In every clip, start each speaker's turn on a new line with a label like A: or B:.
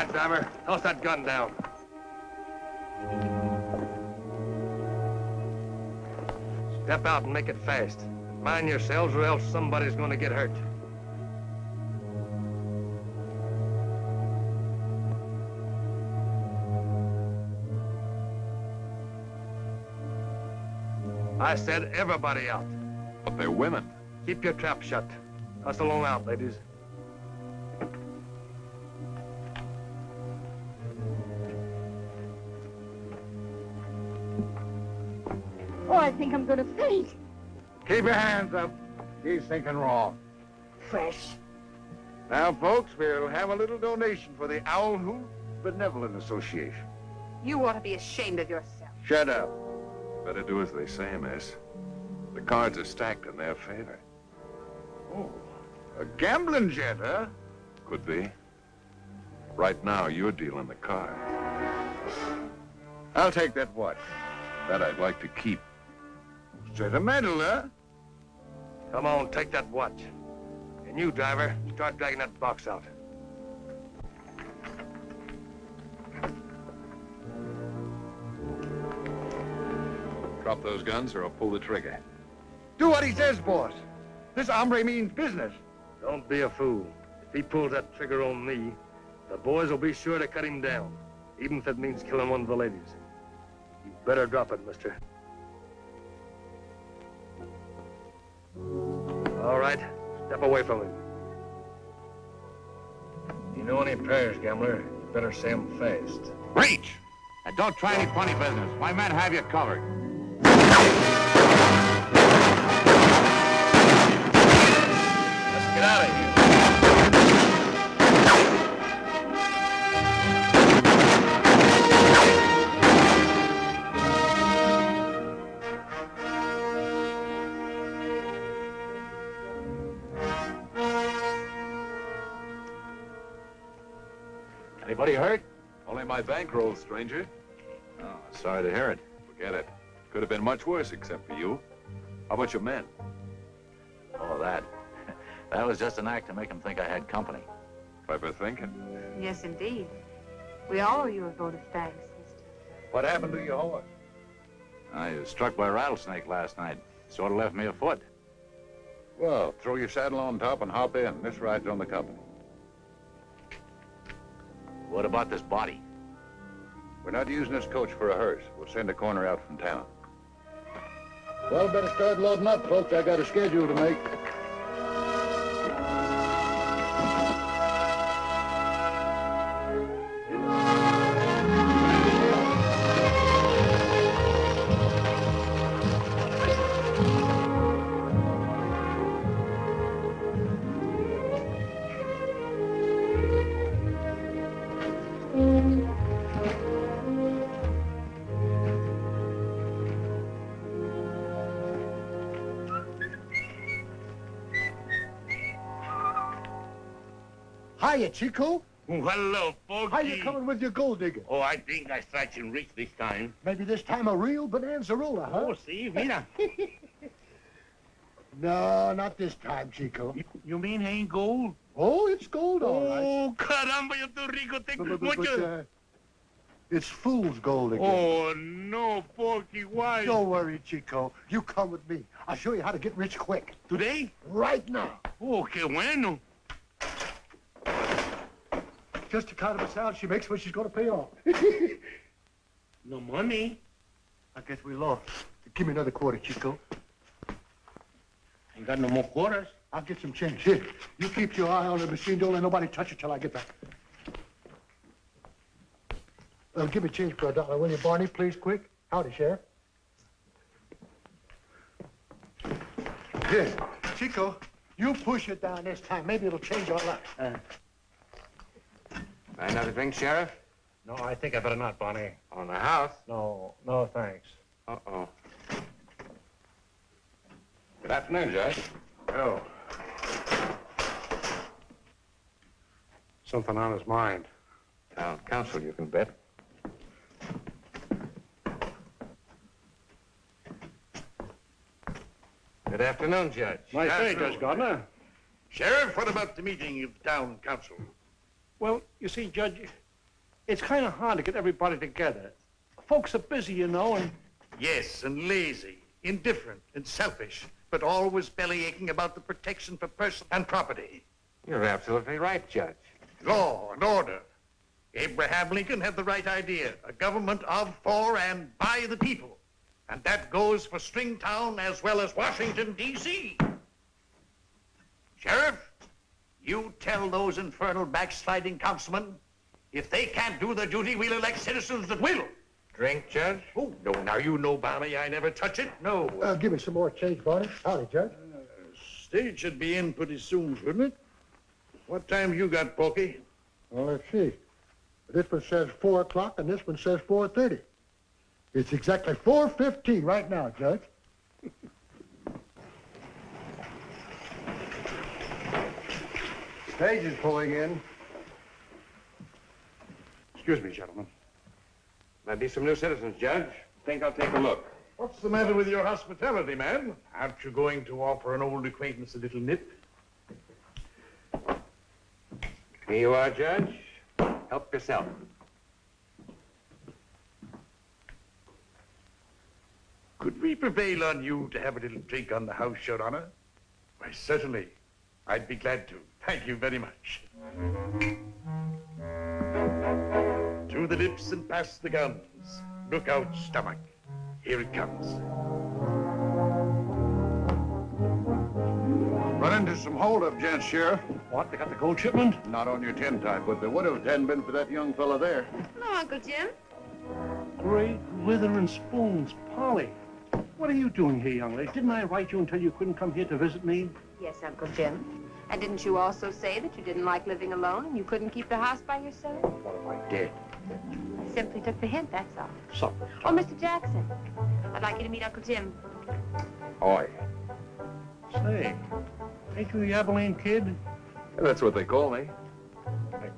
A: right, driver. Toss that gun down. Step out and make it fast. Mind yourselves or else somebody's going to get hurt. I said everybody out.
B: But they're women.
A: Keep your trap shut. Hustle on out, ladies.
C: Oh, I think I'm going to faint.
D: Keep your hands up. He's thinking wrong.
C: Fresh.
D: Now, folks, we'll have a little donation for the Owl Hoot Benevolent Association.
E: You ought to be ashamed of yourself.
D: Shut up.
B: Better do as they say, miss. The cards are stacked in their favor.
D: Oh, a gambling jet, huh?
B: Could be. Right now, you're dealing the cards.
D: I'll take that watch.
B: That I'd like to keep.
D: Sentimental, huh?
A: Come on, take that watch. And you, driver, start dragging that box out.
B: Drop those guns or I'll pull the trigger.
D: Do what he says, boss. This hombre means business.
A: Don't be a fool. If he pulls that trigger on me, the boys will be sure to cut him down, even if it means killing one of the ladies. You better drop it, mister. All right, step away from him. You know any prayers, gambler? You better say them fast.
F: Reach! And don't try any funny business. My men have you covered.
A: Let's get out of here.
F: Anybody hurt?
B: Only my bankroll, stranger.
F: Oh, sorry to hear it.
B: Forget it. Could have been much worse except for you. How about your men?
F: Oh, that. That was just an act to make him think I had company.
B: Clever thinking.
E: Yes, indeed. We all owe you a vote of thanks, mister.
D: What happened to your horse?
F: I was struck by a rattlesnake last night. Sort of left me afoot.
D: Well, throw your saddle on top and hop in. This ride's on the company.
F: What about this body?
D: We're not using this coach for a hearse. We'll send a corner out from town. Well, better start loading up, folks. I got a schedule to make.
G: Hiya, Chico.
H: Hello, Porky.
G: How you coming with your gold digger?
H: Oh, I think I strike him rich this time.
G: Maybe this time a real bonanza-roller, huh?
H: Oh, see, mira.
G: No, not this time, Chico.
H: You mean ain't gold?
G: Oh, it's gold, all right.
H: Oh, caramba, yo tu rico, te mucho.
G: It's fool's gold again.
H: Oh, no, Porky, why?
G: Don't worry, Chico. You come with me. I'll show you how to get rich quick.
H: Today?
G: Right now.
H: Oh, qué bueno.
G: Just the kind of a sound she makes when she's going to pay off.
H: No money.
G: I guess we lost. Give me another quarter, Chico.
H: Ain't got no more quarters.
G: I'll get some change. Here, you keep your eye on the machine. Don't let nobody touch it till I get back. Give me change for $1, will you, Barney, please, quick? Howdy, Sheriff. Here, Chico, you push it down this time. Maybe it'll change our luck.
A: Another drink, Sheriff?
I: No, I think I better not, Bonnie.
A: On the house?
I: No, thanks.
A: Uh-oh.
D: Good afternoon, Judge.
I: Oh. Something on his mind.
A: Town council, you can bet. Good afternoon, Judge.
I: Nice day, Judge Gardner.
H: Sheriff, what about the meeting of town council?
I: Well, you see, Judge,
H: It's kind of hard to get everybody together. Folks are busy, you know, and...
J: Yes, and lazy, indifferent, and selfish, but always bellyaching about the protection for person and property.
I: You're absolutely right, Judge.
J: Law and order. Abraham Lincoln had the right idea. A government of, for, and by the people. And that goes for Stringtown as well as Washington, D.C. Sheriff, you tell those infernal backsliding councilmen, if they can't do their duty, we'll elect citizens that will.
I: Drink, Judge?
J: Oh, no, now you know, Barney, I never touch it. No.
G: Give me some more change, Barney. Howdy, Judge.
J: Stage should be in pretty soon, shouldn't it? What time you got, Porky?
G: Well, let's see. This one says 4 o'clock, and this one says 4:30. It's exactly 4:15 right now, Judge.
D: Stage is pulling in.
I: Excuse me, gentlemen. Might be some new citizens, Judge. Think I'll take a look.
J: What's the matter with your hospitality, man? Aren't you going to offer an old acquaintance a little nip?
I: Here you are, Judge. Help yourself.
J: Could we prevail on you to have a little drink on the house, Your Honor? Why, certainly. I'd be glad to. Thank you very much. To the lips and past the guns. Look out, stomach. Here it comes.
D: Run into some holdup, gents, Sheriff.
H: What, they got the gold shipment?
D: Not on your tin type, but they would have if it hadn't been for that young fella there.
E: Hello, Uncle Jim.
H: Great withering spoons, Polly. What are you doing here, young lady? Didn't I write you and tell you couldn't come here to visit me?
E: Yes, Uncle Jim. And didn't you also say that you didn't like living alone and you couldn't keep the house by yourself?
H: What if I did?
E: I simply took the hint, that's all.
H: Supper.
E: Oh, Mr. Jackson, I'd like you to meet Uncle Jim.
I: Oi.
H: Say, ain't you the Abilene kid?
B: That's what they call me.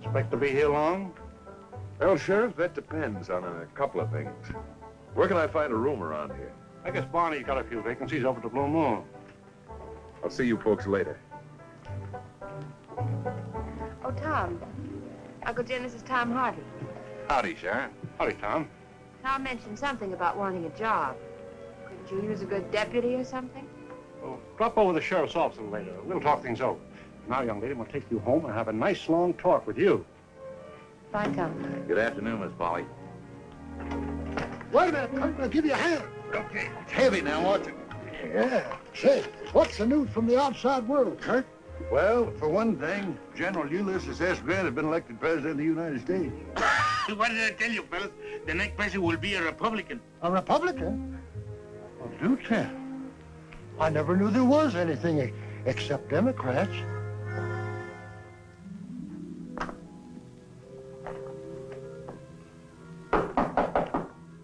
H: Expect to be here long?
B: Well, Sheriff, that depends on a couple of things. Where can I find a room around here?
H: I guess Barney's got a few vacancies over at the Blue Moon.
B: I'll see you folks later.
E: Oh, Tom. Uncle Jim, this is Tom Harvey.
F: Howdy, Sheriff.
H: Howdy, Tom.
E: Tom mentioned something about wanting a job. Couldn't you use a good deputy or something?
H: Well, drop over to the sheriff's office a little later. We'll talk things over. Now, young lady, I'm going to take you home and have a nice long talk with you.
E: Bye, Tom.
F: Good afternoon, Miss Polly.
G: Wait a minute, Kurt. I'll give you a hand.
D: Okay. It's heavy now, watch it.
G: Yeah. Say, what's the news from the outside world, Kurt?
D: Well, for one thing, General Ulysses S. Grant has been elected President of the United States.
H: What did I tell you, fellas? The next president will be a Republican.
G: A Republican? Well, do tell. I never knew there was anything except Democrats.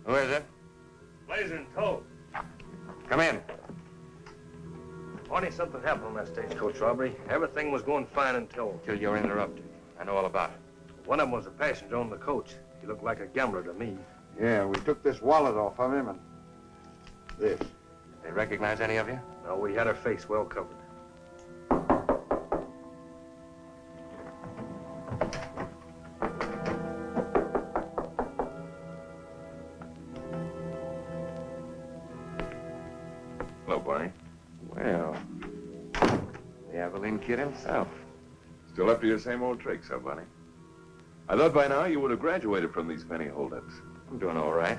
I: Who is it?
A: Blazing tow.
I: Come in.
A: Barney, something happened on that stagecoach robbery. Everything was going fine until...
I: Till you're interrupted. I know all about it.
A: One of them was a passenger on the coach. He looked like a gambler to me.
D: Yeah, we took this wallet off of him and this.
I: They recognize any of you?
A: No, we had our face well covered.
B: Hello, Barney.
I: Well, the Abilene kid himself.
B: Still up to your same old tricks, huh, Barney? I thought by now you would have graduated from these penny holdups.
I: I'm doing all right.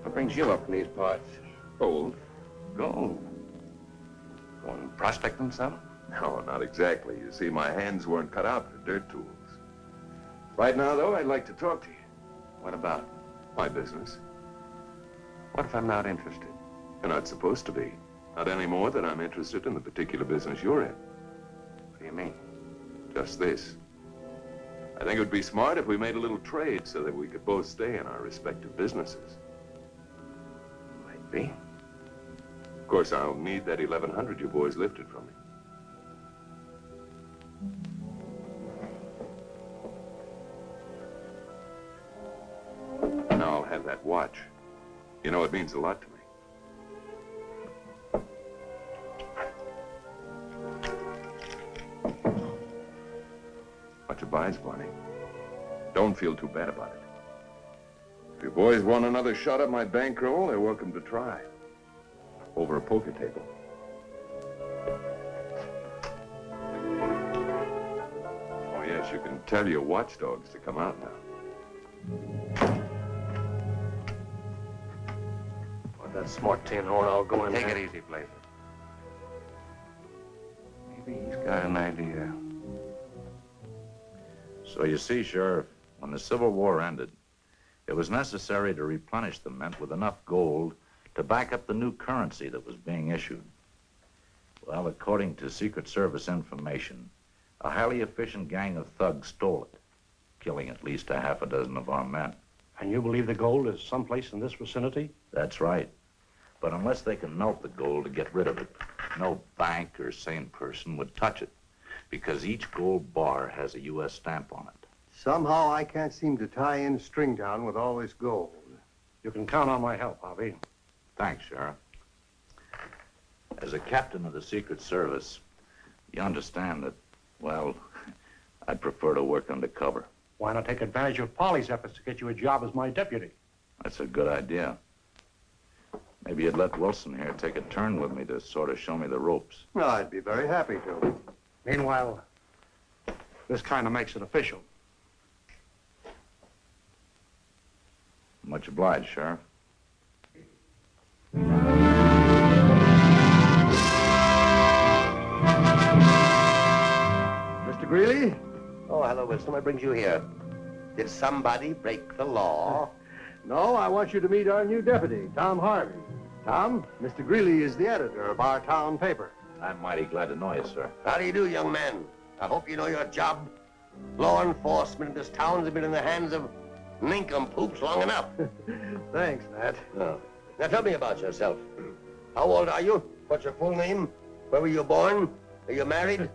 I: What brings you up in these parts?
B: Gold?
I: Gold. Going prospecting some?
B: No, not exactly. You see, my hands weren't cut out for dirt tools. Right now, though, I'd like to talk to you.
I: What about?
B: My business.
I: What if I'm not interested?
B: You're not supposed to be. Not any more than I'm interested in the particular business you're in.
I: What do you mean?
B: Just this. I think it would be smart if we made a little trade so that we could both stay in our respective businesses.
I: Might be.
B: Of course, I'll need that 1,100 you boys lifted from me. And I'll have that watch. You know, it means a lot to me. Much obliged, Barney. Don't feel too bad about it. If you boys want another shot at my bankroll, they're welcome to try. Over a poker table. Oh, yes, you can tell your watchdogs to come out now.
A: Want that smart tin horn, I'll go in
I: Take
A: there.
I: it easy, Blazer. Maybe he's got an idea.
F: So you see, Sheriff, when the Civil War ended, it was necessary to replenish the mint with enough gold to back up the new currency that was being issued. Well, according to Secret Service information, a highly efficient gang of thugs stole it, killing at least a half a dozen of our men.
H: And you believe the gold is someplace in this vicinity?
F: That's right. But unless they can melt the gold to get rid of it, no bank or sane person would touch it, because each gold bar has a U.S. stamp on it.
K: Somehow I can't seem to tie in Stringtown with all this gold.
H: You can count on my help, Harvey.
F: Thanks, Sheriff. As a captain of the Secret Service, you understand that, well, I'd prefer to work undercover.
H: Why not take advantage of Polly's efforts to get you a job as my deputy?
F: That's a good idea. Maybe you'd let Wilson here take a turn with me to sort of show me the ropes.
K: Well, I'd be very happy to.
H: Meanwhile, this kind of makes it official.
F: Much obliged, Sheriff.
K: Mr. Greeley?
L: Oh, hello, Wilson. What brings you here? Did somebody break the law?
K: No, I want you to meet our new deputy, Tom Harvey. Tom, Mr. Greeley is the editor of our town paper.
F: I'm mighty glad to know you, sir.
L: How do you do, young man? I hope you know your job. Law enforcement in this town has been in the hands of nincompoops long enough.
K: Thanks, Matt.
L: Oh. Now tell me about yourself. How old are you? What's your full name? Where were you born? Are you married?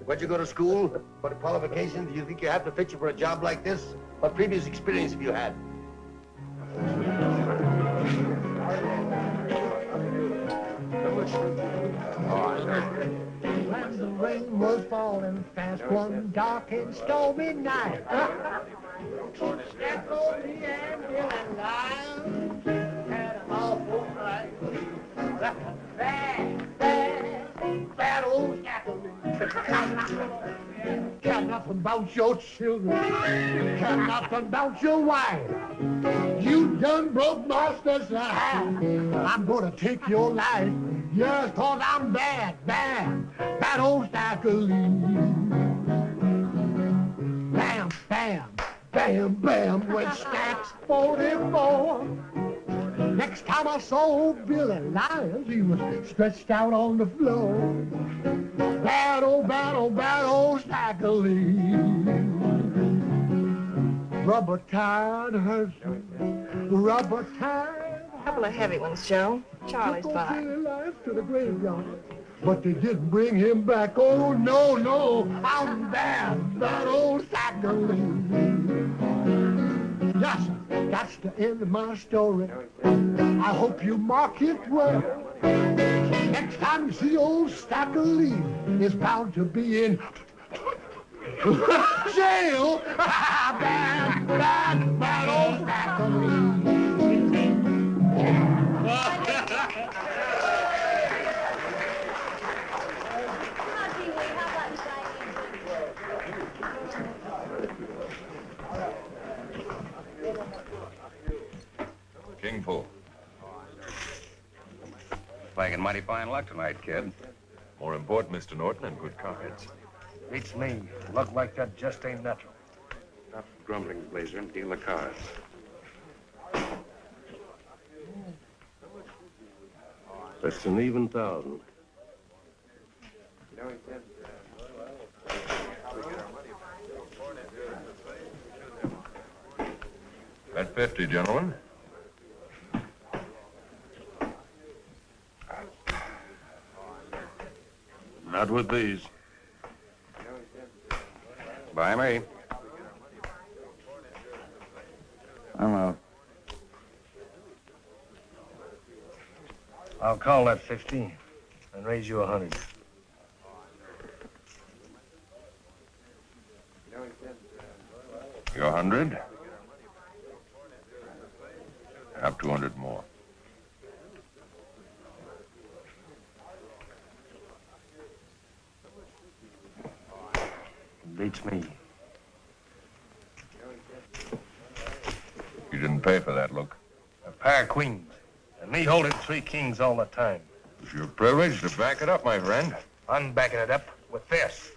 L: Where'd you go to school? What qualifications do you think you have to fit you for a job like this? What previous experience have you had?
M: When the rain was falling fast one dark and stormy night, Stack on me and Bill and Lyle had an awful fight. Bad old Stackleton. Care nothing about your children. Care nothing about your wife. You done broke my special house. I'm gonna take your life. Yes, 'cause I'm bad, bad old Stackleton. Bam, bam, bam, bam, with Stacks 44. Next time I saw Billy Lyons, he was stretched out on the floor. Bad old Stackleton. Rubber tired hurts me. Rubber tired.
N: A couple of heavy ones, Joe. Charlie's fine.
M: Billy Lyons to the graveyard. But they didn't bring him back. Oh, no, I'm bad old Stackleton. Yes, sir, that's the end of my story. I hope you mark it well. Next time you see old Stackleton, it's bound to be in jail. bad old Stackleton.
B: King Pool.
I: Flagging mighty fine luck tonight, kid.
B: More important, Mr. Norton, and good cards.
A: Beats me. Luck like that just ain't natural.
I: Stop grumbling, Blazer, and deal the cards.
A: That's an even 1,000.
B: Bet 50, gentlemen.
A: Not with these.
I: By me.
A: I'm out. I'll call that 15 and raise you 100.
B: Your 100. Have 200 more.
A: Beats me.
B: You didn't pay for that, Luke.
A: A pair of queens. And me holding 3 kings all the time.
B: It's your privilege to back it up, my friend.
A: I'm backing it up with this.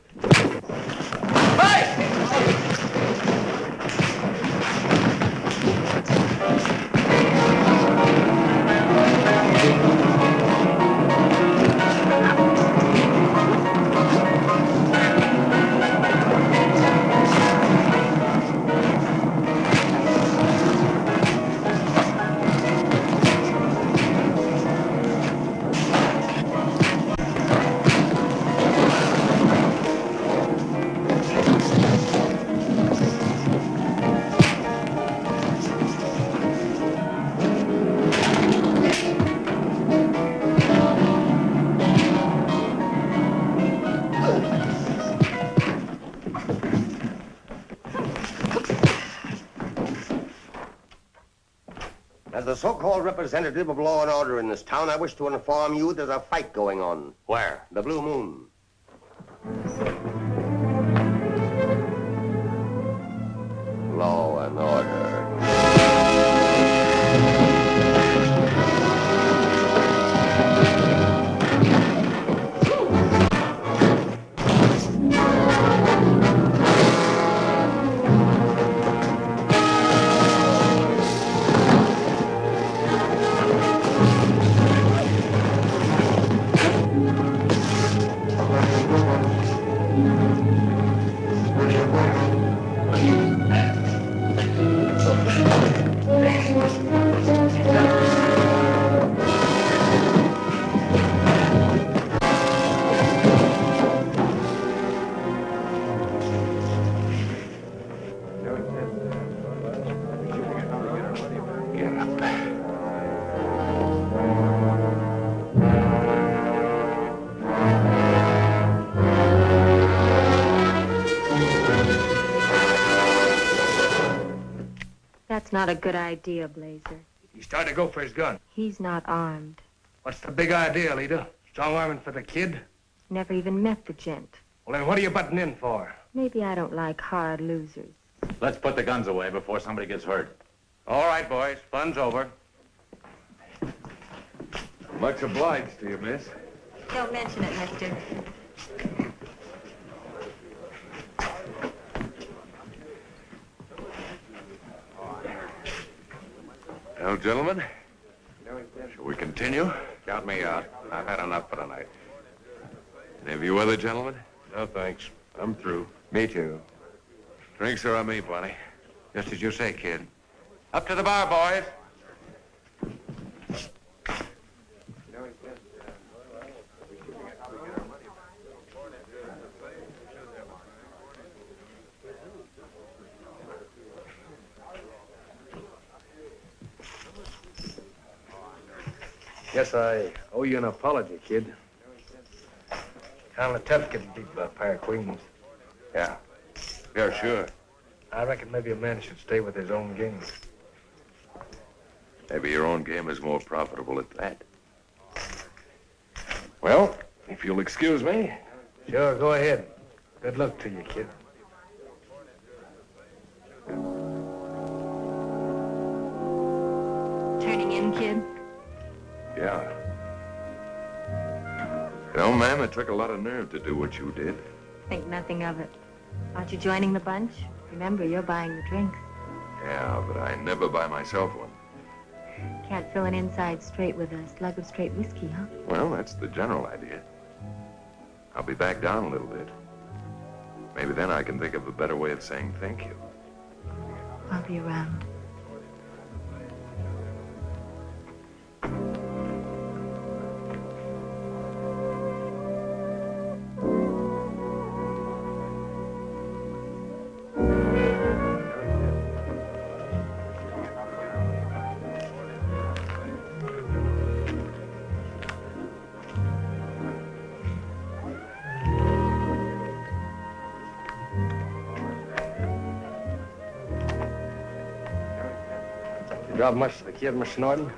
L: As the so-called representative of law and order in this town, I wish to inform you there's a fight going on.
A: Where?
L: The Blue Moon. Law and order.
E: That's not a good idea, Blazer.
A: He's starting to go for his gun.
E: He's not armed.
A: What's the big idea, Lita? Strong arming for the kid?
E: Never even met the gent.
A: Well, then what are you butting in for?
E: Maybe I don't like hard losers.
F: Let's put the guns away before somebody gets hurt.
I: All right, boys. Fun's over.
B: Much obliged to you, miss.
E: Don't mention it, mister.
B: Well, gentlemen, shall we continue?
I: Count me out. I've had enough for tonight.
B: Any of you other gentlemen?
I: No, thanks. I'm through.
B: Me too. Drinks are on me, Bonnie.
I: Just as you say, kid. Up to the bar, boys.
A: Guess I owe you an apology, kid. Kind of tough getting beat by a pair of queens.
B: Yeah. Yeah, sure.
A: I reckon maybe a man should stay with his own game.
B: Maybe your own game is more profitable at that. Well, if you'll excuse me.
A: Sure, go ahead. Good luck to you, kid.
E: Turning in, kid?
B: Yeah. You know, ma'am, it took a lot of nerve to do what you did.
E: Think nothing of it. Aren't you joining the bunch? Remember, you're buying the drinks.
B: Yeah, but I never buy myself one.
E: Can't fill an inside straight with a slug of straight whiskey, huh?
B: Well, that's the general idea. I'll be back down a little bit. Maybe then I can think of a better way of saying thank you.
E: I'll be around.
A: Job much to the kid, Mr. Norton?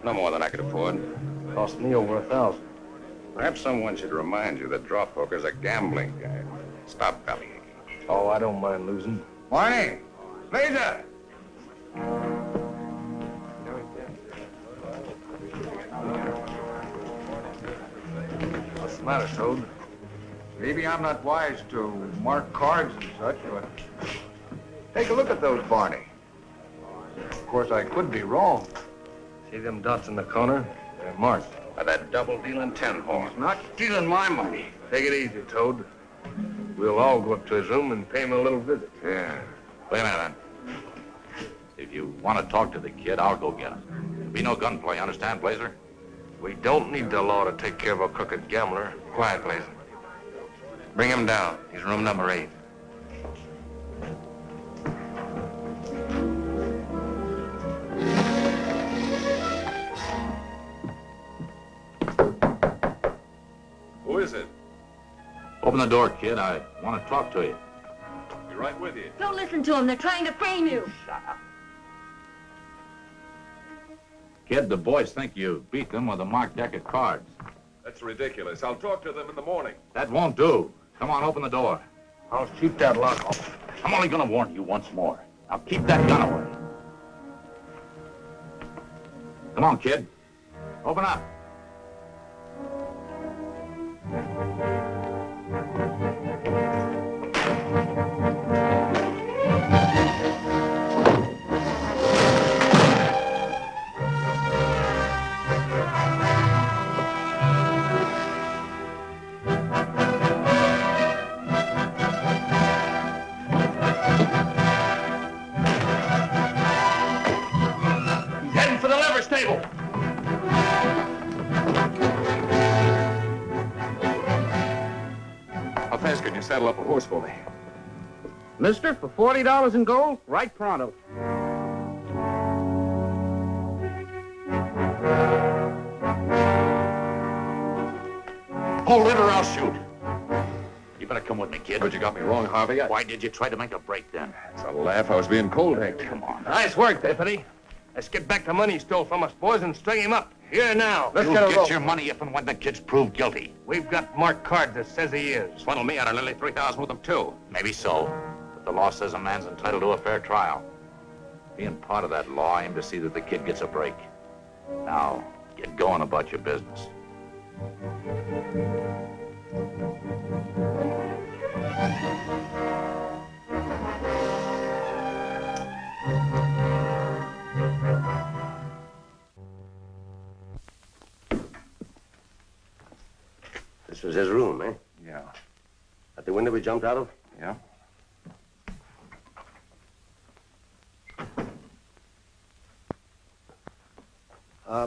D: No more than I could afford.
A: Cost me over $1,000.
D: Perhaps someone should remind you that draw poker's a gambling game. Stop bellyaching.
A: Oh, I don't mind losing.
D: Barney! Laser!
A: What's the matter, Toad?
K: Maybe I'm not wise to mark cards and such, but take a look at those, Barney. Of course, I could be wrong.
A: See them dots in the corner? They're marked.
D: That double-dealing tin-horn.
K: He's not stealing my money.
A: Take it easy, Toad. We'll all go up to his room and pay him a little visit.
D: Yeah.
F: Wait a minute, man. If you want to talk to the kid, I'll go get him. There'll be no gunplay, understand, Blazer?
A: We don't need the law to take care of a crooked gambler.
I: Quiet, please. Bring him down. He's room number 8.
B: Who is it?
F: Open the door, kid. I want to talk to you.
B: Be right with you.
C: Don't listen to them. They're trying to frame you.
F: Shut up. Kid, the boys think you beat them with a marked deck of cards.
B: That's ridiculous. I'll talk to them in the morning.
F: That won't do. Come on, open the door.
A: I'll shoot that lock off.
F: I'm only going to warn you once more. Now keep that gun away. Come on, kid. Open up.
B: How fast could you saddle up a horse for me?
H: Mister, for $40 in gold, right pronto.
F: Hold it or I'll shoot. You better come with me, kid.
B: But you got me wrong, Harvey.
F: Why did you try to make a break then?
B: It's a laugh. I was being cold-hacked.
F: Come on.
A: Nice work, deputy. Let's get back the money he stole from us, boys, and string him up. Here now.
F: You'll get your money if and when the kid's proved guilty.
A: We've got marked cards that says he is.
D: Swindle me out of nearly $3,000 with them, too.
F: Maybe so. But the law says a man's entitled to a fair trial. Being part of that law, I aim to see that the kid gets a break. Now, get going about your business.
L: This was his room, eh?
K: Yeah.
L: At the window we jumped out of?
K: Yeah.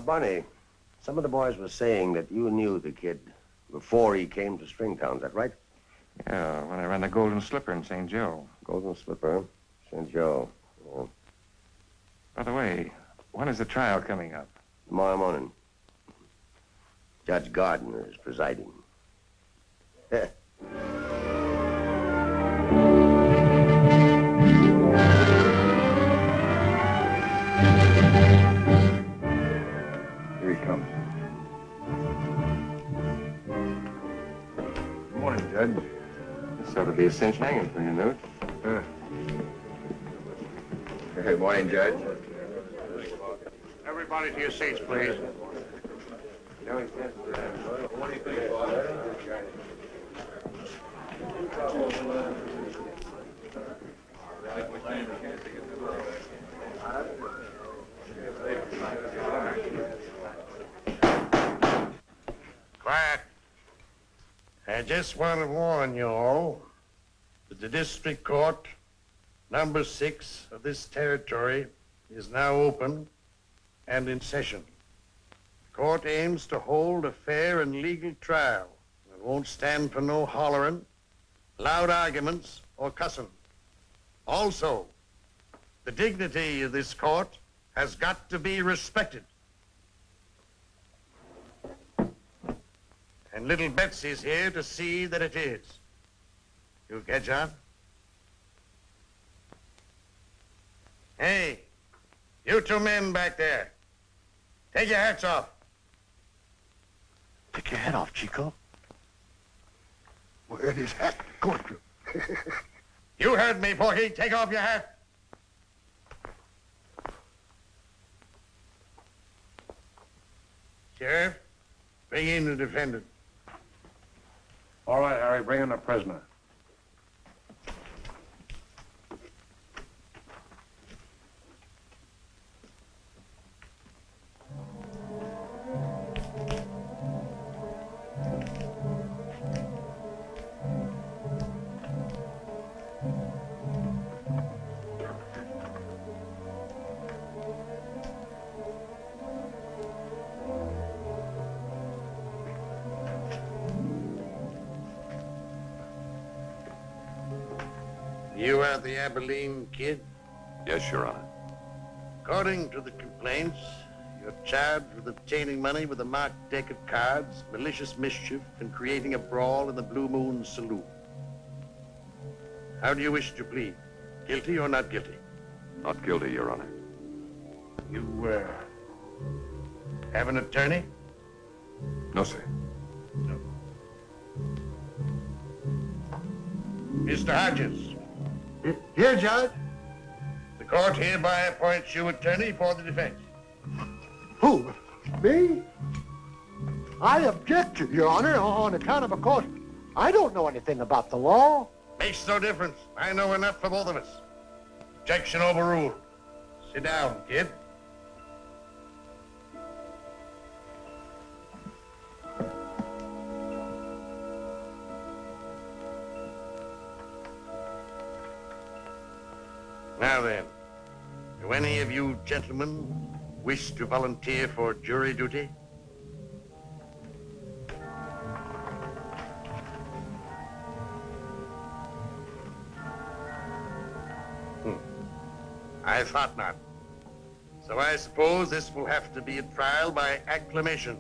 L: Barney, some of the boys were saying that you knew the kid before he came to Stringtown, is that right?
I: Yeah, when I ran the Golden Slipper in St. Joe.
L: Golden Slipper, huh? St. Joe. Yeah.
I: By the way, when is the trial coming up?
L: Tomorrow morning. Judge Gardner is presiding.
K: Here he comes.
I: Good morning, Judge. This ought to be a cinch hanging for your note.
K: Good morning, Judge.
H: Everybody to your seats, please.
J: Quiet. I just want to warn you all that the district court, number 6 of this territory, is now open and in session. The court aims to hold a fair and legal trial that won't stand for no hollering, loud arguments, or cussing. Also, the dignity of this court has got to be respected. And little Betsy's here to see that it is. You catch on? Hey, You two men back there. Take your hats off.
G: Take your hat off, Chico. Where his hat going to?
J: You heard me, Porky. Take off your hat. Sheriff, bring in the defendant.
H: All right, Harry, bring in the prisoner.
J: You are the Abilene kid?
B: Yes, Your Honor.
J: According to the complaints, you're charged with obtaining money with a marked deck of cards, malicious mischief, and creating a brawl in the Blue Moon Saloon. How do you wish to plead? Guilty or not guilty?
B: Not guilty, Your Honor.
J: You, have an attorney?
B: No, sir.
J: No. Mr. Hodges.
G: Here, Judge.
J: The court hereby appoints you attorney for the defense.
G: Who? Me? I object to, Your Honor, on account of course, I don't know anything about the law.
J: Makes no difference. I know enough for both of us. Objection overruled. Sit down, kid. Now then, do any of you gentlemen wish to volunteer for jury duty? I thought not. So I suppose this will have to be a trial by acclamation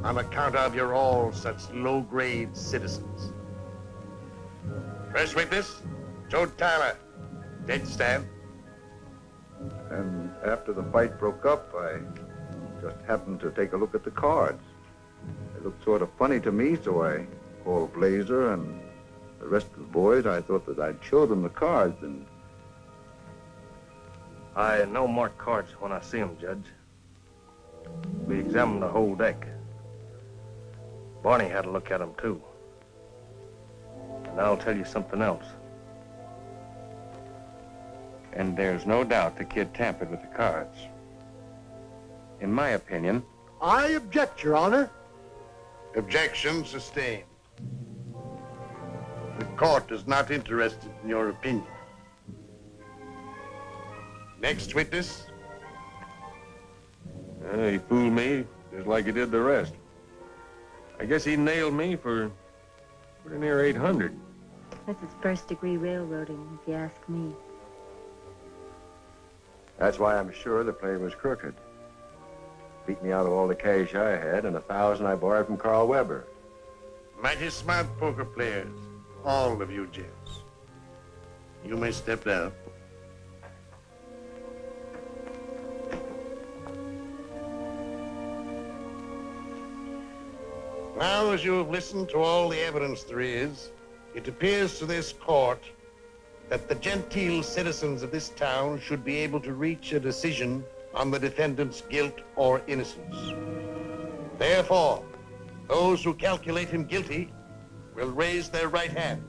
J: on account of you're all such low-grade citizens. First witness, Joe Tyler. Dead stand.
K: And after the fight broke up, I just happened to take a look at the cards. They looked sort of funny to me, so I called Blazer and the rest of the boys. I thought that I'd show them the cards, and
A: I know marked cards when I see them, Judge. We examined the whole deck. Barney had a look at them, too. And I'll tell you something else.
I: And there's no doubt the kid tampered with the cards. In my opinion...
G: I object, Your Honor.
J: Objection sustained. The court is not interested in your opinion. Next witness.
I: He fooled me just like he did the rest. I guess he nailed me for pretty near 800.
C: This is first-degree railroading, if you ask me.
K: that's why I'm sure the play was crooked. Beat me out of all the cash I had and $1,000 I borrowed from Carl Weber.
J: Mighty smart poker players, all of you gents. You may step down. Now, as you have listened to all the evidence there is, it appears to this court that the genteel citizens of this town should be able to reach a decision on the defendant's guilt or innocence. Therefore, those who calculate him guilty will raise their right hand.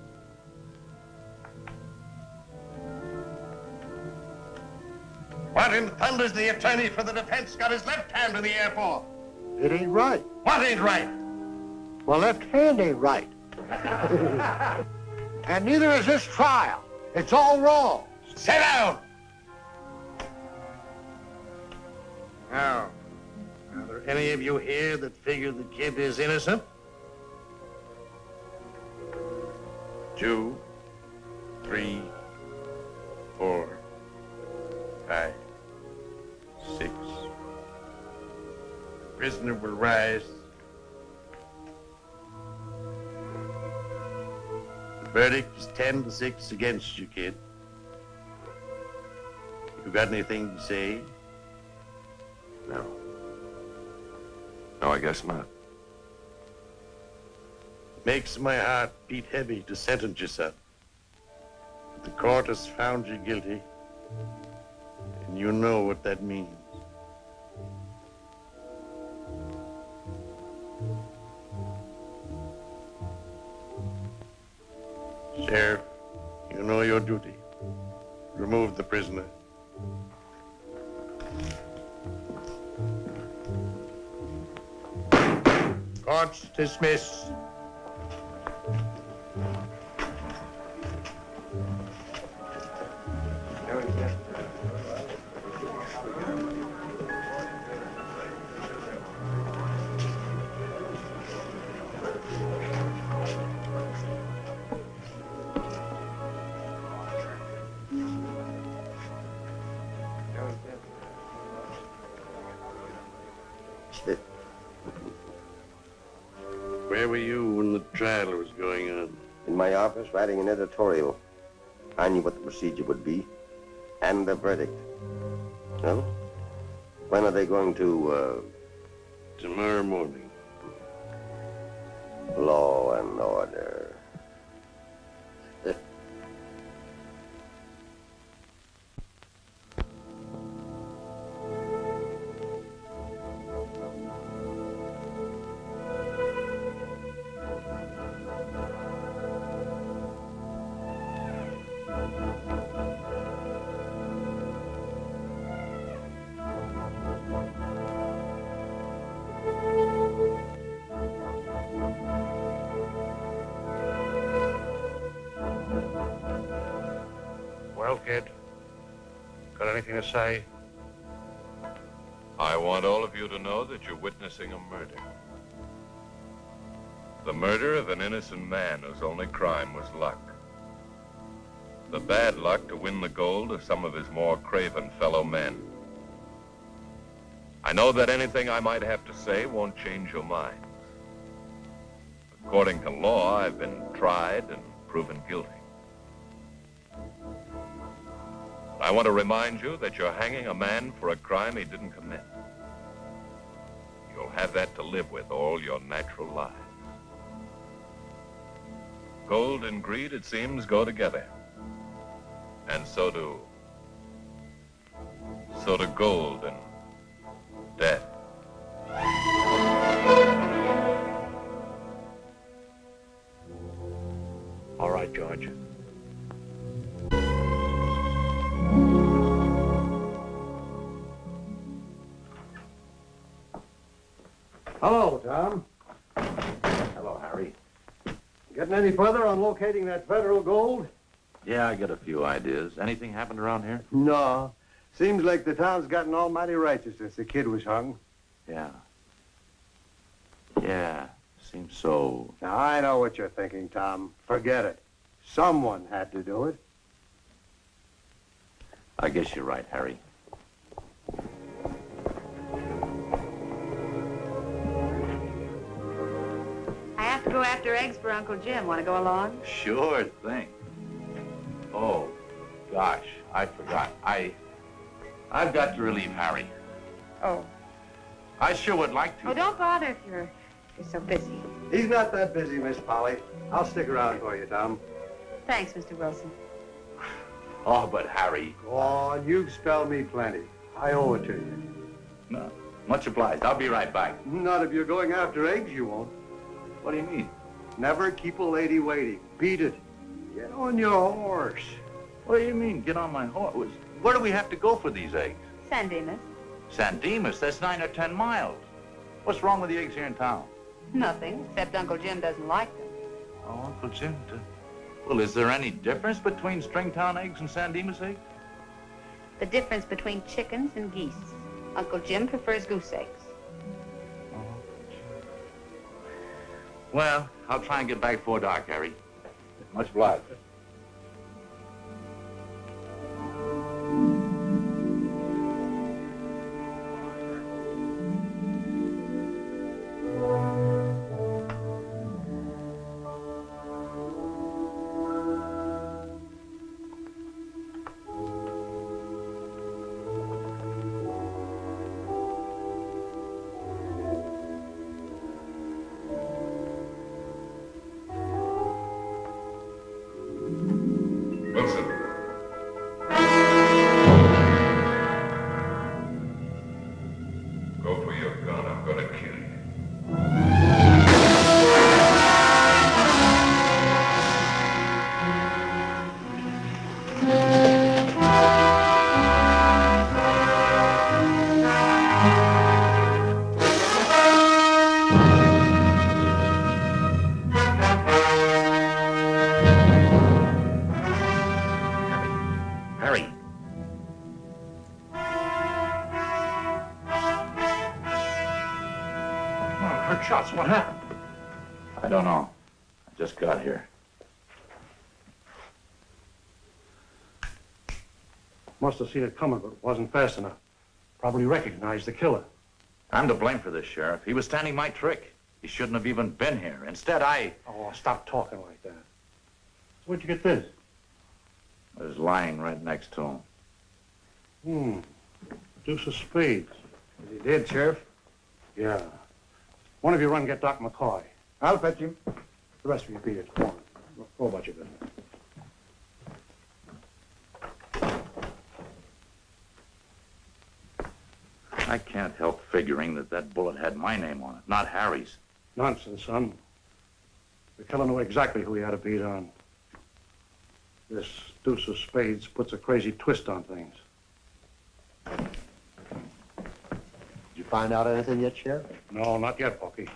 J: What in thunder's the attorney for the defense got his left hand in the air for?
G: It ain't right.
J: What ain't right?
G: My left hand ain't right. And neither is this trial. It's all wrong.
J: Sit down! Now, are there any of you here that figure the kid is innocent? 2, 3, 4, 5, 6. The prisoner will rise. The verdict is 10-6 against you, kid. You got anything to say?
B: No. No, I guess not.
J: Makes my heart beat heavy to sentence you, son. But the court has found you guilty, and you know what that means. Sheriff, you know your duty. Remove the prisoner. Court's dismissed. Where were you when the trial was going on?
L: In my office, writing an editorial. I knew what the procedure would be, and the verdict. Well, when are they going to,
J: Tomorrow morning.
L: Law and order.
J: Well, kid, got anything to say?
B: I want all of you to know that you're witnessing a murder. The murder of an innocent man whose only crime was luck. The bad luck to win the gold of some of his more craven fellow men. I know that anything I might have to say won't change your minds. According to law, I've been tried and proven guilty. I want to remind you that you're hanging a man for a crime he didn't commit. You'll have that to live with all your natural lives. Gold and greed, it seems, go together. And so do gold and death.
H: All right, George.
G: Hello, Tom.
F: Hello, Harry.
G: Getting any further on locating that federal gold?
F: Yeah, I got a few ideas. Anything happened around here?
G: No. Seems like the town's gotten almighty righteous since the kid was hung.
F: Yeah. Yeah, seems so.
G: Now, I know what you're thinking, Tom. Forget it. Someone had to do it.
F: I guess you're right, Harry.
E: I have to go after eggs for Uncle Jim. Want to go along?
F: Sure thing. Oh, gosh, I forgot. I've got to relieve Harry.
E: Oh.
F: I sure would like to.
E: Oh, don't bother if you're so busy.
G: He's not that busy, Miss Polly. I'll stick around for you, Tom.
E: Thanks, Mr. Wilson.
F: Oh, but Harry.
G: Go on, you've spelled me plenty. I owe it to you.
F: No, much obliged. I'll be right back.
G: Not if you're going after eggs, you won't.
F: What do you mean?
G: Never keep a lady waiting. Beat it. Get on your horse.
F: What do you mean, get on my horse? Where do we have to go for these eggs?
E: San Dimas.
F: San Dimas? That's 9 or 10 miles. What's wrong with the eggs here in town?
E: Nothing, except Uncle Jim doesn't like them.
F: Oh, Uncle Jim. Well, is there any difference between Stringtown eggs and San Dimas eggs?
E: The difference between chickens and geese. Uncle Jim prefers goose eggs.
F: Well, I'll try and get back before dark, Harry. Much obliged.
H: shots. What happened?
F: I don't know. I just got here.
H: Must have seen it coming, but it wasn't fast enough. Probably recognized the killer.
F: I'm to blame for this, Sheriff. He was standing my trick. He shouldn't have even been here. Instead,
H: Oh, stop talking like that. Where'd you get this?
F: I was lying right next to him.
H: Deuce of spades.
K: Is he dead, Sheriff?
H: Yeah. One of you run and get Doc McCoy.
K: I'll fetch him.
H: The rest of you beat it. Come on. Go about your business.
F: I can't help figuring that bullet had my name on it, not Harry's.
H: Nonsense, son. The killer knew exactly who he had to beat on. This deuce of spades puts a crazy twist on things.
G: Did you find out anything yet, Sheriff?
H: No, not yet, Bucky.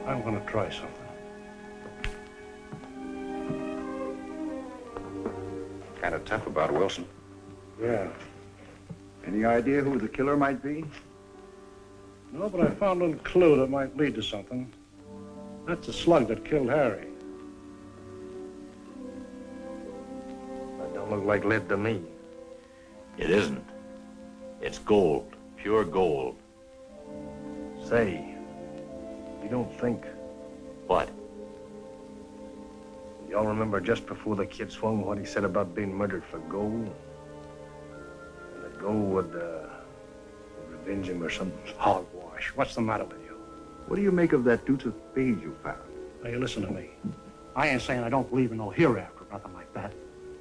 H: I'm going to try something.
K: Kind of tough about Wilson.
H: Yeah.
K: Any idea who the killer might be?
H: No, but I found a little clue that might lead to something. That's the slug that killed Harry.
A: That don't look like lead to me.
F: It isn't. It's gold. Pure gold.
A: Say, you don't think...
F: What?
A: Y'all remember just before the kid swung what he said about being murdered for gold? And the gold would revenge him or something?
H: Hogwash. What's the matter with you?
K: What do you make of that deuce of spades you found?
H: Now, you listen to me. I ain't saying I don't believe in no hereafter or nothing like that.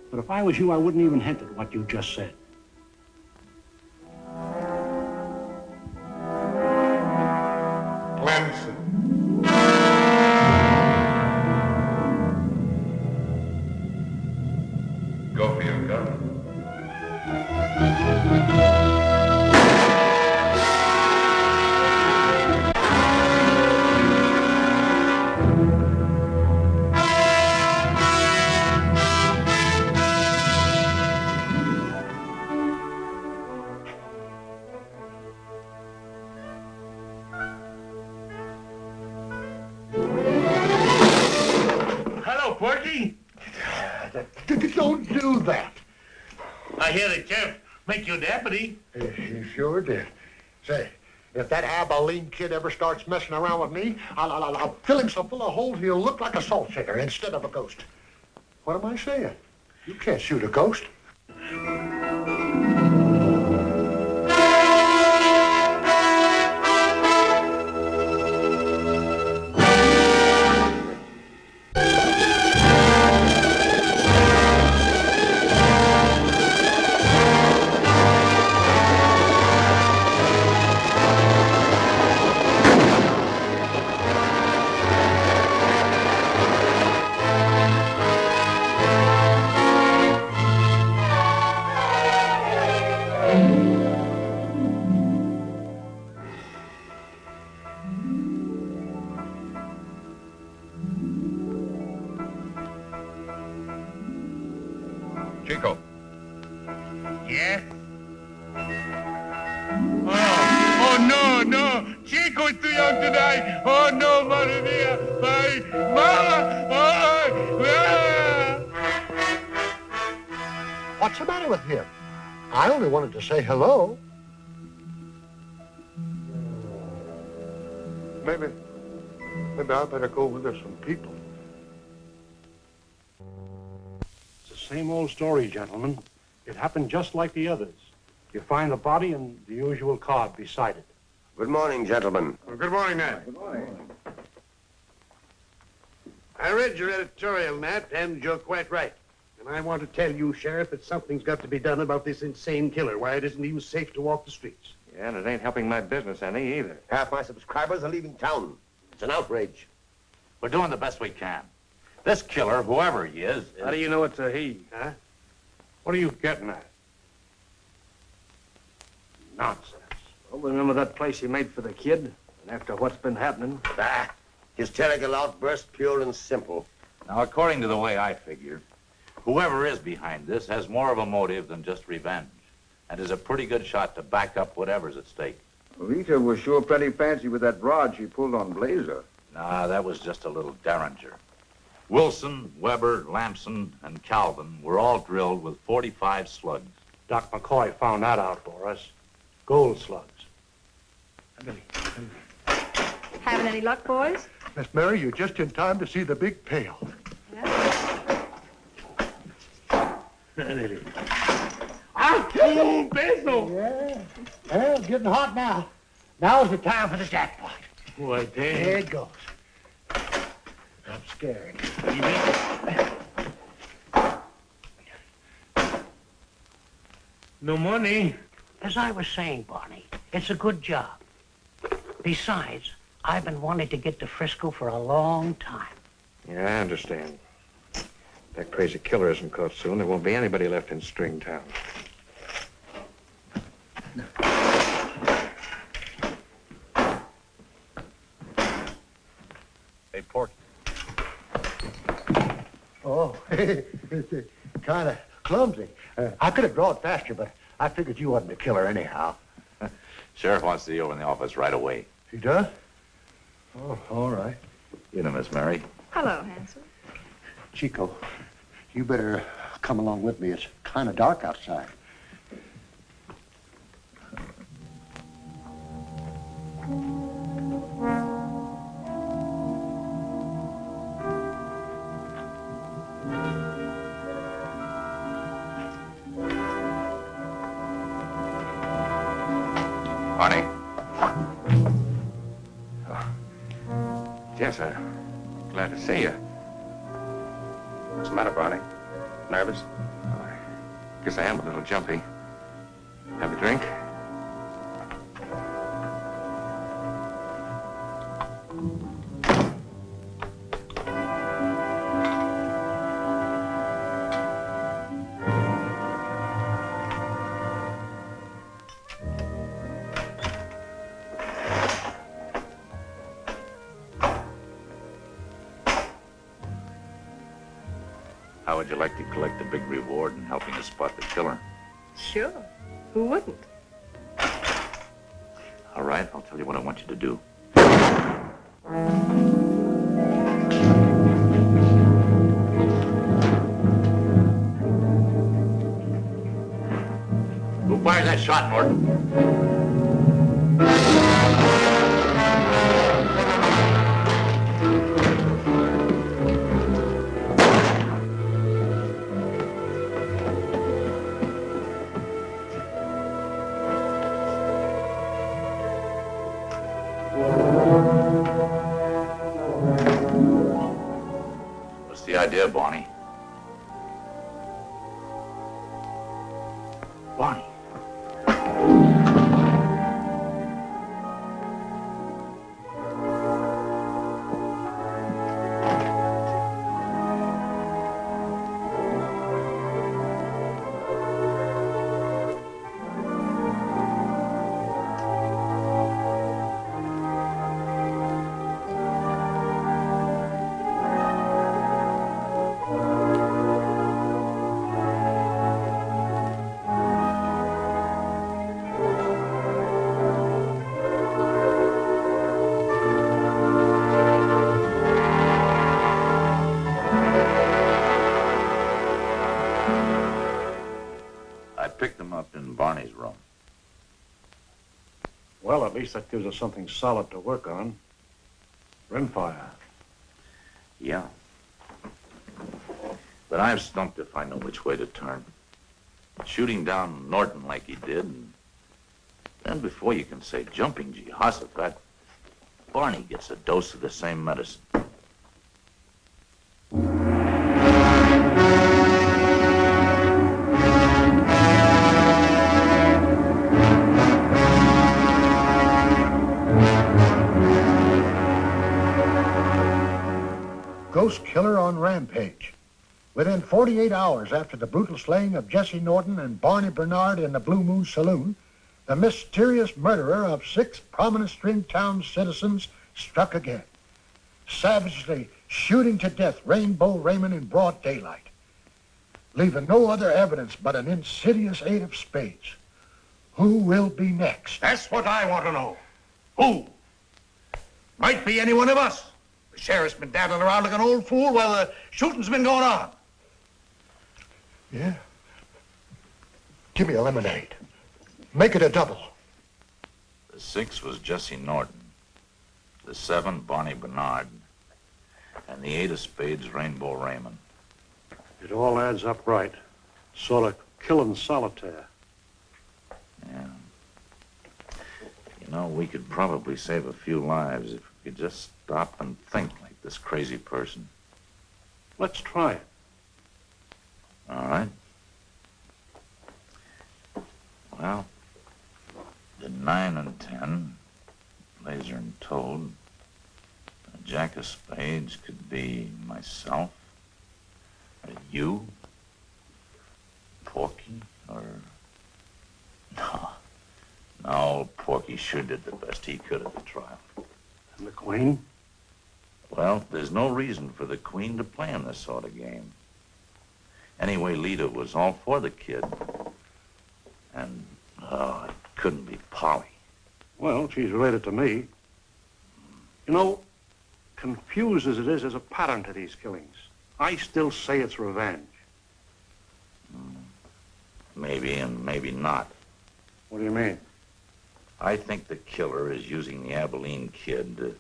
H: But if I was you, I wouldn't even hint at what you just said.
J: Clemson.
B: Go for your gun.
J: Hello, Porky.
G: Don't do that.
J: I hear the sheriff make you deputy.
G: He sure did. Say, if that Abilene kid ever starts messing around with me, I'll fill him so full of holes he'll look like a salt shaker instead of a ghost. What am I saying? You can't shoot a ghost.
B: Chico.
J: Yeah? Oh, no. Chico's too young to die. Oh, no, madre mia. My mama.
G: What's the matter with him? I only wanted to say hello.
J: Maybe I better go with some people.
H: It's the same old story, gentlemen. It happened just like the others. You find the body and the usual card beside it.
L: Good morning, gentlemen.
J: Well, good morning, Nat.
K: Good morning.
J: I read your editorial, Nat, and you're quite right. And I want to tell you, Sheriff, that something's got to be done about this insane killer. Why, it isn't even safe to walk the streets.
A: Yeah, and it ain't helping my business any either.
L: Half my subscribers are leaving town. It's an outrage.
F: We're doing the best we can. This killer, whoever he is...
A: How do you know it's a he?
J: Huh?
H: What are you getting at?
A: Nonsense. Well, remember that place he made for the kid? And after what's been happening?
L: Ah, hysterical outburst, pure and simple.
F: Now, according to the way I figure, whoever is behind this has more of a motive than just revenge, and is a pretty good shot to back up whatever's at stake.
K: Rita was sure plenty fancy with that rod she pulled on Blazer.
F: Nah, that was just a little derringer. Wilson, Weber, Lamson, and Calvin were all drilled with 45 slugs.
H: Doc McCoy found that out for us. Gold slugs.
E: Having any luck, boys?
G: Miss Mary, you're just in time to see the big pail.
M: Oh, Basil! Yeah. Well, it's getting hot now. Now's the time for the jackpot.
J: Why,
M: There it goes. I'm scared.
J: No money.
O: As I was saying, Barney, it's a good job. Besides, I've been wanting to get to Frisco for a long time.
A: Yeah, I understand. If that crazy killer isn't caught soon, there won't be anybody left in Stringtown.
F: Hey, Porky.
G: Oh, it's kind of clumsy. I could have drawn faster, but I figured you wasn't the killer anyhow.
F: Sheriff wants to see you over in the office right away.
G: He does? Oh, all right.
F: You know, Miss Mary.
E: Hello, handsome.
G: Chico, you better come along with me. It's kind of dark outside.
A: Barney? Oh. Yes, I'm glad to see you. What's the matter, Barney? Nervous? Oh, I guess I am a little jumpy. Have a drink?
F: How would you like to collect a big reward in helping us spot the killer?
E: Sure. Who wouldn't?
F: All right, I'll tell you what I want you to do. Who fired that shot, Norton? What's the idea, Barney? Barney. I picked them up in Barney's room.
H: Well, at least that gives us something solid to work on. Rimfire.
F: Yeah. But I'm stumped if I know which way to turn. Shooting down Norton like he did, and then before you can say jumping Jehoshaphat, Barney gets a dose of the same medicine.
G: ghost killer on rampage. Within 48 hours after the brutal slaying of Jesse Norton and Barney Bernard in the Blue Moon Saloon, the mysterious murderer of 6 prominent Stringtown citizens struck again, savagely shooting to death Rainbow Raymond in broad daylight, leaving no other evidence but an insidious 8 of spades. Who will be next?
J: That's what I want to know. Who? Might be any one of us. The sheriff's been daddling around like an old fool while the shooting's been going on.
G: Yeah? Give me a lemonade. Make it a double.
F: The 6 was Jesse Norton. The 7, Barney Bernard. And the 8 of spades, Rainbow Raymond.
H: It all adds up right. Sort of killing solitaire.
F: Yeah. You know, we could probably save a few lives if we could just stop and think like this crazy person.
H: Let's try it.
F: All right. Well, the 9 and 10, Laser and Toad. A Jack of spades could be myself, or you, Porky, or... No, Porky sure did the best he could at the trial.
H: And the Queen?
F: Well, there's no reason for the Queen to play in this sort of game. Anyway, Lita was all for the kid. And, oh, it couldn't be Polly.
H: Well, she's related to me. You know, confused as it is, there's a pattern to these killings. I still say it's revenge.
F: Maybe and maybe not.
H: What do you mean?
F: I think the killer is using the Abilene kid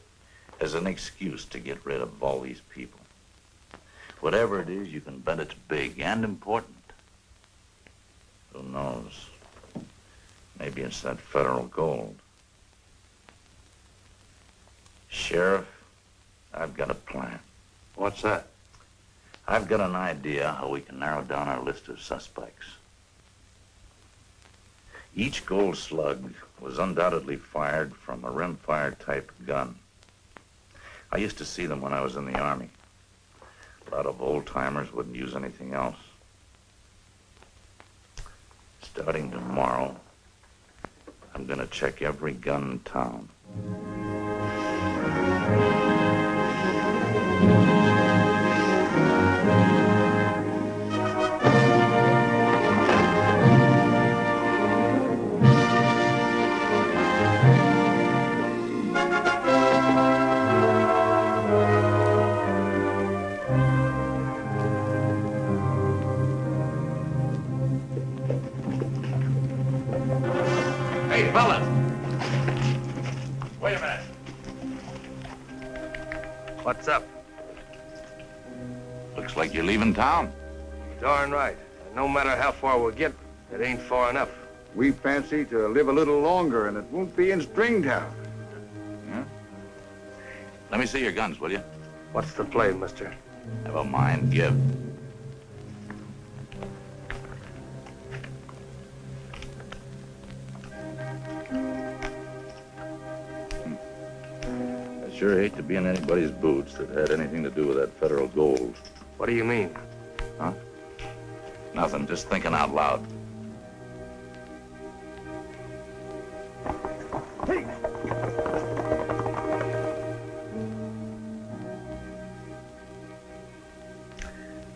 F: as an excuse to get rid of all these people. Whatever it is, you can bet it's big and important. Who knows? Maybe it's that federal gold. Sheriff, I've got a plan.
H: What's that?
F: I've got an idea how we can narrow down our list of suspects. Each gold slug was undoubtedly fired from a rimfire type gun. I used to see them when I was in the Army. A lot of old-timers wouldn't use anything else. Starting tomorrow, I'm gonna check every gun in town.
J: Hey, fellas! Wait a minute.
A: What's up?
F: Looks like you're leaving town.
A: Darn right. And no matter how far we get, it ain't far enough.
K: We fancy to live a little longer, and it won't be in Stringtown.
F: Yeah? Let me see your guns, will you?
A: What's the play, mister?
F: Never mind, give. I sure hate to be in anybody's boots that had anything to do with that federal gold.
A: What do you mean?
F: Huh? Nothing, just thinking out loud.
G: Hey!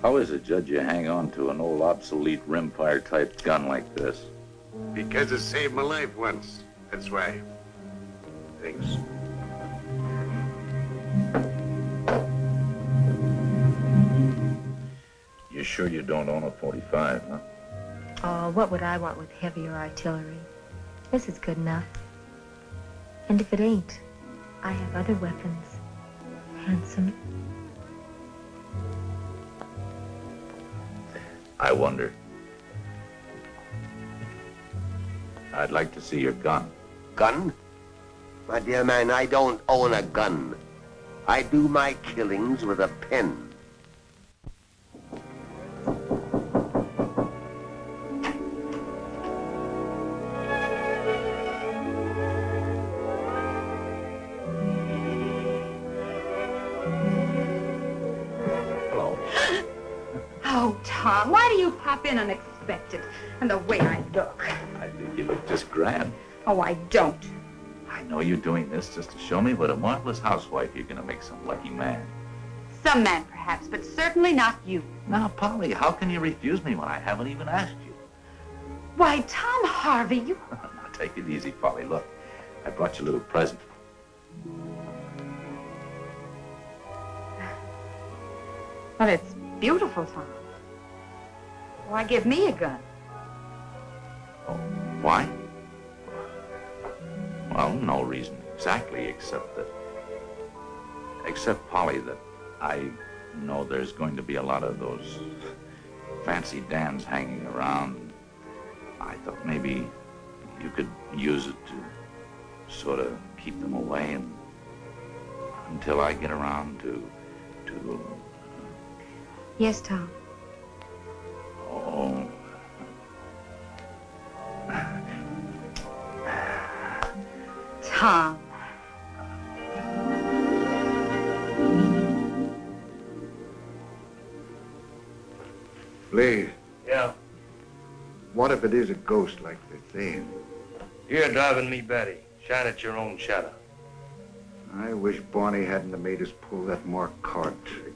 F: How is it, Judge, you hang on to an old obsolete rimfire type gun like this?
J: Because it saved my life once. That's why. Thanks.
F: You sure you don't own a .45, huh?
C: Oh, what would I want with heavier artillery? This is good enough. And if it ain't, I have other weapons. Handsome.
F: I wonder. I'd like to see your gun.
L: Gun? My dear man, I don't own a gun. I do my killings with a pen.
E: Tom, why do you pop in unexpected? And the way I look.
F: I think you look just grand.
E: Oh, I don't.
F: I know you're doing this just to show me what a marvelous housewife you're going to make some lucky man.
E: Some man, perhaps, but certainly not you.
F: Now, Polly, how can you refuse me when I haven't even asked you?
E: Why, Tom Harvey, you...
F: Now, take it easy, Polly. Look, I brought you a little present.
E: Well, it's beautiful, Tom. Why give me a gun?
F: Oh, why? Well, no reason exactly, except, Polly, that I know there's going to be a lot of those fancy Dans hanging around. I thought maybe you could use it to sort of keep them away and until I get around to
C: Yes, Tom.
F: Oh.
E: Tom.
K: Blaze.
A: Yeah?
K: What if it is a ghost like they're saying?
A: You're driving me batty. Shine at your own shadow.
K: I wish Barney hadn't have made us pull that Mark card trick.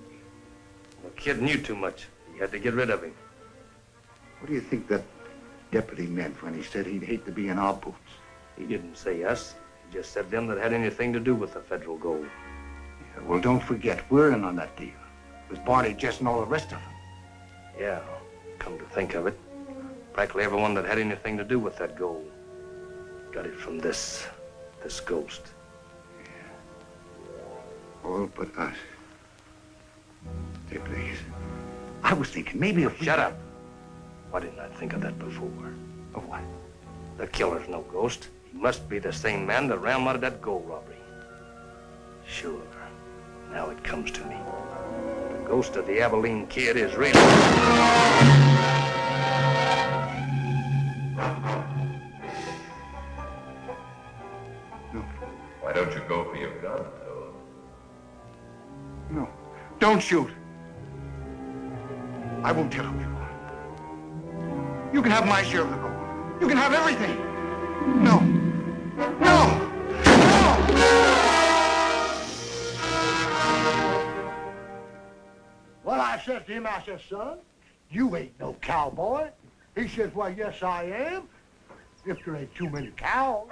A: The kid knew too much. He had to get rid of him.
K: What do you think that deputy meant when he said he'd hate to be in our boots?
A: He didn't say us. He just said them that had anything to do with the federal gold.
G: Yeah, well, don't forget, we're in on that deal. With Barney, Jess, and all the rest of them.
A: Yeah, come to think of it, practically everyone that had anything to do with that gold got it from this ghost.
K: All but us. Hey, please.
G: I was thinking maybe if we...
A: Shut up. Why didn't I think of that before?
G: Of what?
A: The killer's no ghost. He must be the same man that ran out of that gold robbery. Sure. Now it comes to me. The ghost of the Abilene Kid is real.
K: No.
B: Why don't you go for your gun, Phil?
G: No. Don't shoot. I won't tell who you are. You can have my share of the gold. You can have everything. No. No!
M: Well, I said to him, I said, son, you ain't no cowboy. He says, well, yes, I am. If there ain't too many cows.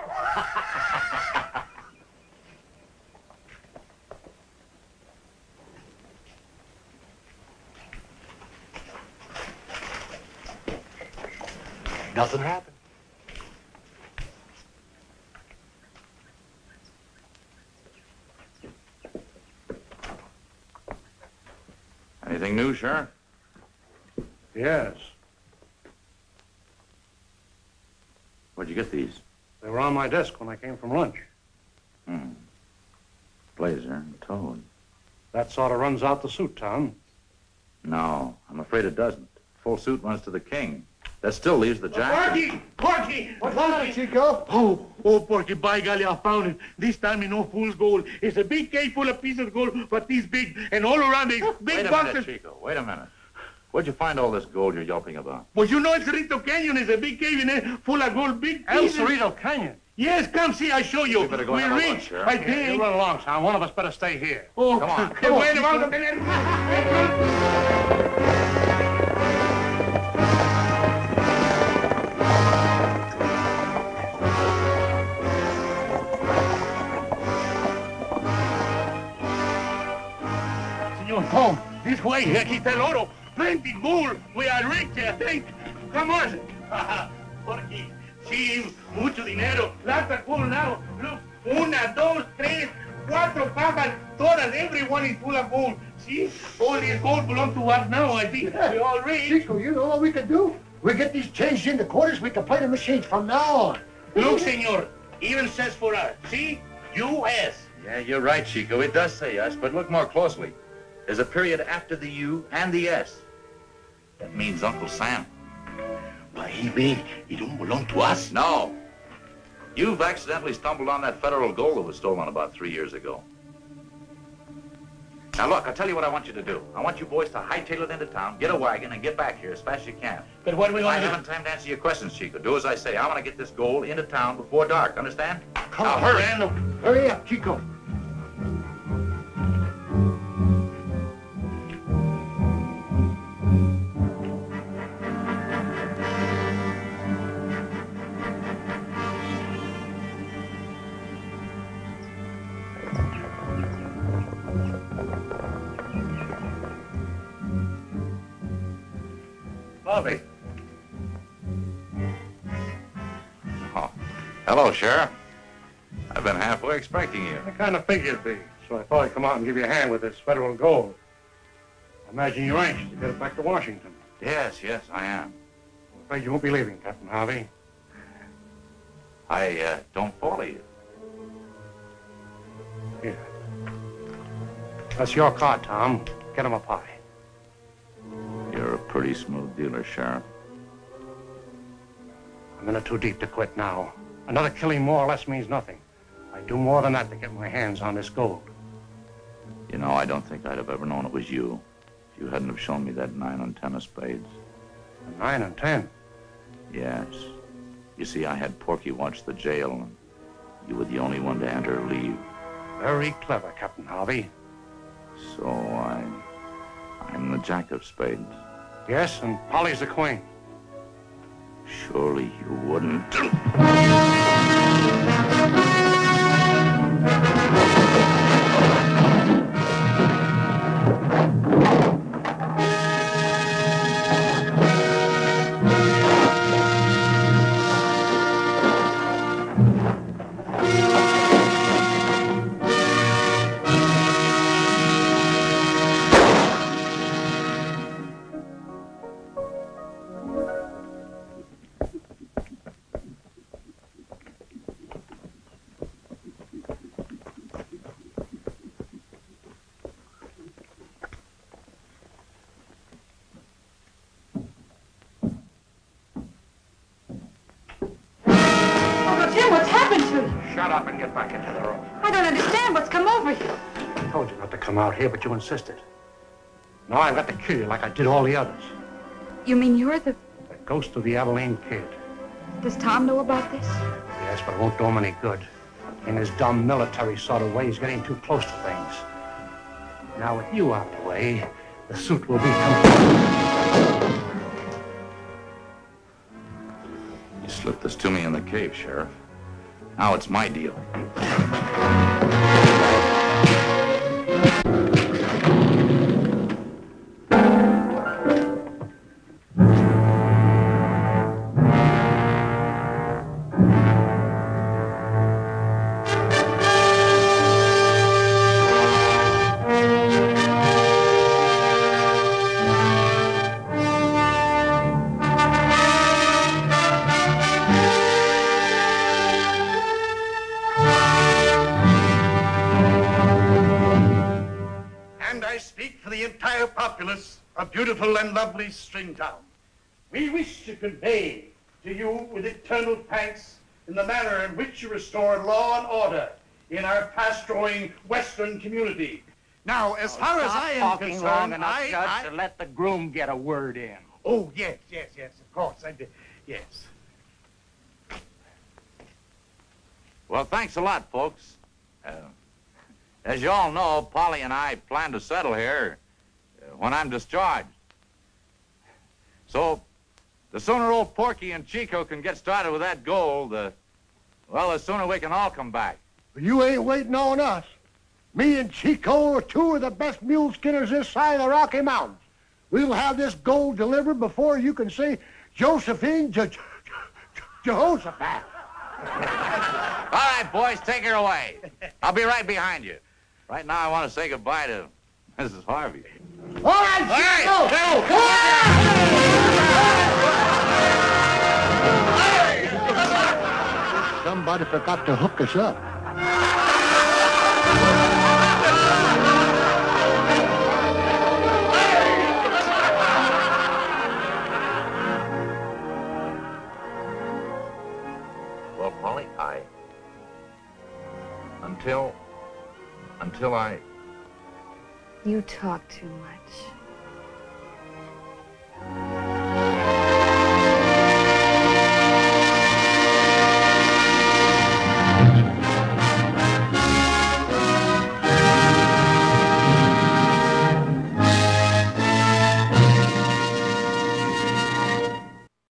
G: Nothing happened.
F: Anything new, Sheriff?
H: Yes.
F: Where'd you get these?
H: They were on my desk when I came from lunch.
F: Blazer and Toad.
H: That sort of runs out the suit, Tom.
F: No, I'm afraid it doesn't. Full suit runs to the king. That still leaves the jacket.
M: Porky! What's that, Chico?
J: Oh, Porky, by golly, I found it. This time in no fool's gold. It's a big cave full of pieces of gold, but this big, and all around it, big
F: Wait a
J: boxes.
F: minute, Chico. Wait a minute. Where'd you find all this gold you're yelping about?
J: Well, you know El Cerrito Canyon is a big cave in there full of gold, big
H: El
J: pieces.
H: Cerrito Canyon?
J: Yes, come see, I show you.
F: We better go have a look,
J: reach,
F: Sheriff.
J: I think.
H: You run along, Tom. One of us better stay here.
J: Oh,
F: Come on.
J: Come wait a moment. Señor Tom, this way, aquí está el oro. Plenty bull. We are rich, I think. Come on. Porky, sí, mucho dinero. Lots of gold now. Look, una, dos, tres, cuatro papas. Todas, everyone is full of gold. See, all this gold belongs to us now, I think. We're all rich.
M: Chico, you know what we can do? We get these changed into quarters, we can play the machines from now on.
J: Look, senor, even says for us. See? U.S.
F: Yeah, you're right, Chico. It does say us, but look more closely. There's a period after the U and the S. That means Uncle Sam.
J: But he mean he don't belong to us?
F: No. You've accidentally stumbled on that federal gold that was stolen about 3 years ago. Now, look, I'll tell you what I want you to do. I want you boys to hightail it into town, get a wagon, and get back here as fast as you can.
O: But what are we going to do?
F: I haven't time to answer your questions, Chico. Do as I say. I want to get this gold into town before dark. Understand?
G: Come
F: now,
G: on,
F: hurry.
G: man. Hurry up, Chico.
F: Bobby. Oh, hello, Sheriff. I've been halfway expecting you.
H: I kind of figured it'd be, so I thought I'd come out and give you a hand with this federal gold. I imagine you're anxious to get it back to Washington.
F: Yes, I am.
H: I'm afraid you won't be leaving, Captain Harvey.
F: I don't follow you.
H: Here. That's your card, Tom. Get him a pie.
F: You're a pretty smooth dealer, Sheriff.
H: I'm in it too deep to quit now. Another killing more or less means nothing. I'd do more than that to get my hands on this gold.
F: You know, I don't think I'd have ever known it was you if you hadn't have shown me that 9 and 10 of spades.
H: A 9 and 10?
F: Yes. You see, I had Porky watch the jail, and you were the only one to enter or leave.
H: Very clever, Captain Harvey.
F: So I'm the jack of spades.
H: Yes, and Polly's the queen.
F: Surely you wouldn't. Shut up and get back into the room.
E: I don't understand what's come over you.
H: I told you not to come out here, but you insisted. Now I've got to kill you like I did all the others.
E: You mean you're the...
H: The ghost of the Abilene Kid.
E: Does Tom know about this?
H: Yes, but it won't do him any good. In his dumb military sort of way, he's getting too close to things. Now with you out of the way, the suit will be complete.
F: You slipped this to me in the cave, Sheriff. Now it's my deal.
J: Of beautiful and lovely Stringtown. We wish to convey to you with eternal thanks in the manner in which you restored law and order in our fast-growing Western community. Now, as far as I am concerned,
O: long enough, Judge, to let the groom get a word in.
J: Oh, yes, of course, yes.
F: Well, thanks a lot, folks. As you all know, Polly and I plan to settle here when I'm discharged. So, the sooner old Porky and Chico can get started with that gold, well, the sooner we can all come back.
G: But you ain't waiting on us. Me and Chico are two of the best mule skinners this side of the Rocky Mountains. We'll have this gold delivered before you can say Josephine Jehoshaphat.
F: All right, boys, take her away. I'll be right behind you. Right now, I want to say goodbye to Mrs. Harvey.
G: All right, Chico! Somebody forgot to hook us up.
F: Well, Polly, until
N: You talk too much.